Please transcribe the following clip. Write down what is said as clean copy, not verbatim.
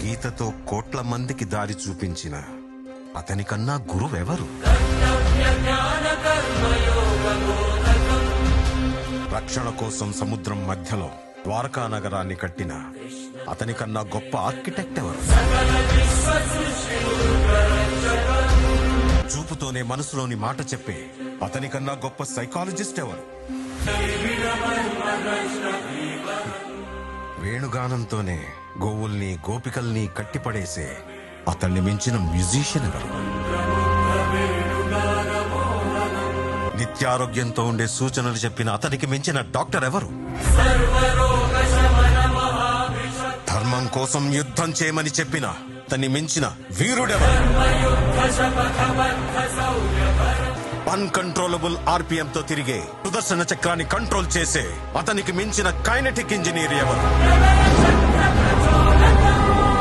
గీతతో కోట్ల మందికి దారి చూపించిన అతనికన్నా గురువెవరు? రక్షణ కోసం సముద్రం మధ్యలో ద్వారకా నగరాన్ని కట్టిన అతనికన్నా గొప్ప ఆర్కిటెక్ట్ ఎవరు? చూపుతోనే మనసులోని మాట చెప్పే అతనికన్నా గొప్ప సైకాలజిస్ట్ ఎవరు? వేణుగానంతోనే గోవుల్ని గోపికల్ని కట్టిపడేసే అతన్ని మించిన మ్యూజిషియన్ ఎవరు? నిత్యారోగ్యంతో ఉండే సూచనలు చెప్పిన అతనికి మించిన డాక్టర్ ఎవరు? ధర్మం కోసం యుద్ధం చేయమని చెప్పిన అతన్ని మించిన వీరుడెవరు? అన్కంట్రోలబుల్ ఆర్పిఎం తో తిరిగే సుదర్శన చక్రాన్ని కంట్రోల్ చేసే అతనికి మించిన కైనెటిక్ ఇంజనీర్ ఎవరు?